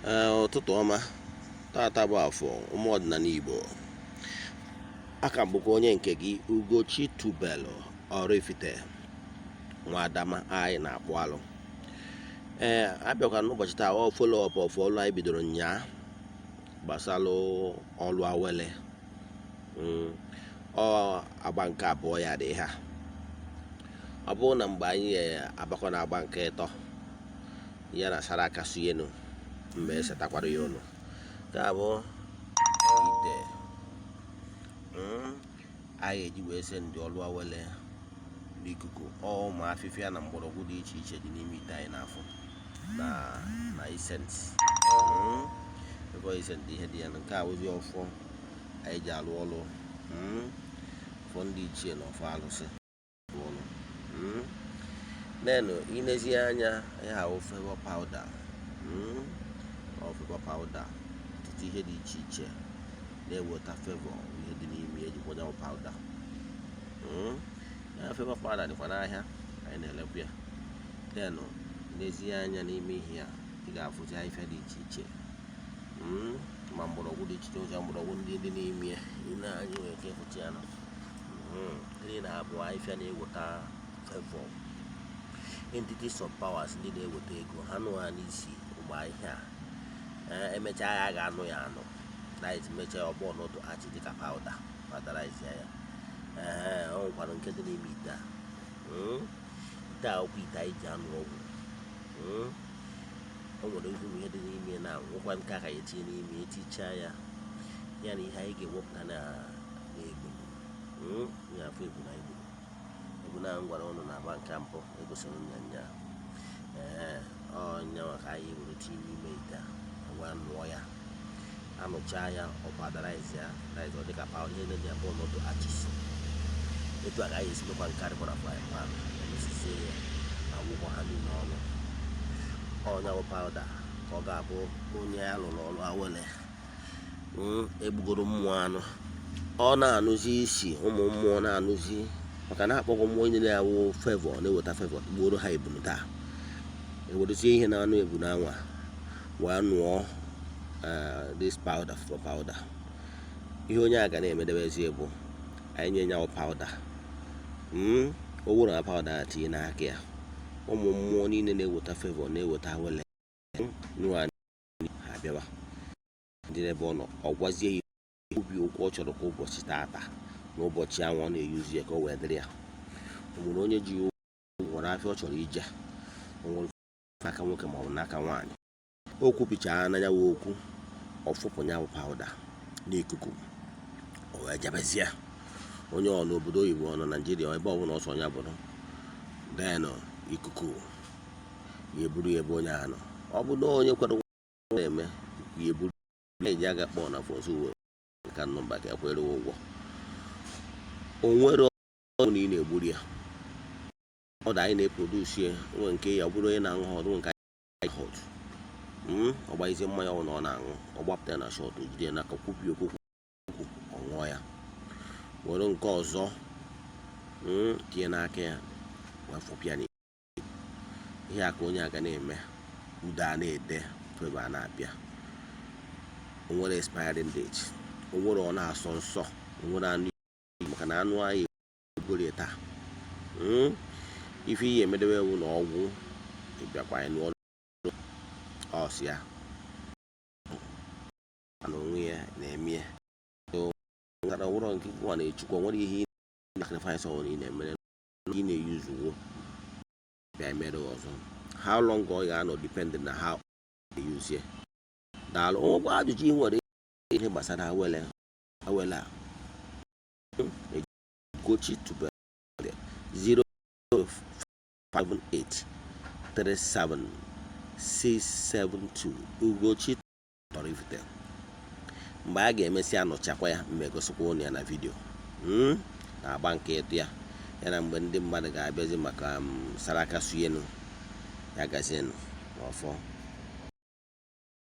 Ụtụtụ ọma, tata bụ afọ ụmụ ọdịnala Igbo. Aka m bụkwa onye nke gị, Ugochi tubelu Oraifite Nwa Adama anyị na-akpụ alụ. Abịakwa n'ụbọchị taa follow up of ọlụ anyị bidoro nyaa gbasara ọlụ awele. Agba nke abụọ ya dị ha. Ọ bụrụ na mgbe anyị agbakọ na agba nke ịtọ ya na sara aka suyenu mgbe esetakwara ya ụlọ ka bụ ite anyị eji wee se ndị ọlụ awele n'ikuku ma afịfịa na mgbọrọgwụ dị iche iche dị n'ime ite anyị n'afọ na isenti ebe isenti ihe dị ya na nke a ozi ọfọ anyị ji alụ ọlụ fọ ndị ichie na ọfọ alụsị ọlụ nenu inezi anya ya ofewa pawuda ofewa pawuda ọtụtụ ihe dị iche iche na-eweta fevọ ihe dị n'ime eji kwanye pawuda ya fevọ pawuda dịkwa n'ahịa anyị na-elekwa ya. Nenu n'ezi anya n'ime ihe ya ị ga-afụzi ife dị iche iche ma mgbọrọgwụ dị iche iche mgbọrọgwụ ndị dị n'ime ị na-anyị nwere ike ịfụta ya ndị na-abụ ife na-eweta fevọ entities of powers ndị na-eweta ego ha nụ ha n'isi ụgbọ ahịa emechaa ya ga-anụ ya anụ light mechaa ya ọgbọ n'otu achị dịka pawuda padarize ya ọ nwekwara nke dị n'ime ite a ite a okwu ite anyị ji anụ ọgwụ o nwere ezigbo ihe dị n'ime na nwekwa nke aka ya etinye n'ime etichaa ya ya na ihe anyị ga-ewepụta na-egbu ya afọ egbu na egbu na ngwara ụnụ na-agba nke mbụ egosiri nya ọnya maka anyị were tinye n'ime ite ngwa nụọ ya anụchaa ya ọpadarize ya ọ dịka pawuda ihe na-enye abụọ n'otu achịsi etu a ka anyị esi mekwa nkarịkwa na fry pan esizie ya agwụkwọ ha niile ọnụ ọnya bụ pawuda ka ọ ga-abụ onye ya lụrụ ọrụ awele egbugoro mmụọ anụ ọ na-anụzi isi ụmụ mmụọ na-anụzi maka na akpọkọ mmụọ onye na-awụ fevọ na-eweta fevọ gboro ha ebunu taa ewerezie ihe na-anụ ebu na anwa wee nụọ this powder for powder. Ihe onye a ga na-emedebezie bụ anyị nye nyawo powder o wuru na powder a tinye n'aka ya ụmụ mmụọ niile na-eweta fevọ na-eweta awele nwa ha bịawa ndị ebe ọ nọ ọ gwazie ya obi okwu ọ chọrọ ka ụbọchị taata n'ụbọchị anwụ ọ na-eyuzi ya ka o wee dịrị ya. O nwere onye ji nwere afịa ọ chọrọ ije o nwere n'aka nwoke ma ọ bụ n'aka nwaanyị o kwupụchara anya wee okwu ọ fụpụ ya bụ pawuda n'ikuku o wee jebezie onye ọ n'obodo oyibo ọ nọ Naijiria ebe ọ bụla ọsọ ya bụrụ denụ ikuku ya eburu ya ebe onye ahụ nọ ọ bụ na onye kwere na-eme ya eburu ya eji aga kpọọ na fọsụ uwe ka nọmba ka ekwere ụgwọ o nwere ọrụ na ị na-egburu ya ọ da anyị na-eprodusi ya nwe nke ya ọ bụrụ onye na-aṅụ ọdụ nke anyị hot ọ gbaghịzie mmanya ọ na ọ na-aṅụ ọ gbapụta ya na shọt jide ya n'aka kwupie okwu ọ ṅụọ ya were nke ọzọ tinye n'aka ya wee fụpịa na ihe a ka onye a ga na-eme ude a na-ede febe a na-abịa o nwere expiring date o nwere ọ na-asọ nsọ o nwere anụ maka na anụ anyị egwurie taa ife ihe emedewe ewu na ọgwụ ịbịakwa anyị n'ọrụ ọsịa na onwe ya na-eme ya ngara ụrọ nke nwa na-echukwa nwere ihe sacrifice ọhụrụ ị na-emere ị na-eyuzuwo bịa mere ọzọ how long ọ ga-anọ depending na how eyuzie daalụ onwekwa ajụjụ ị nwere ihe gbasara awele a Ugochi tubelu 058376672 Ugochi Oraifite. Mgbe a ga-emesi anọchakwa ya mgbe gosikwa ụnụ ya na vidio na-agba nke ịtụ ya na mgbe ndị mmadụ ga-abịazi maka saraka suyenu ya gazienụ n'ọfọ.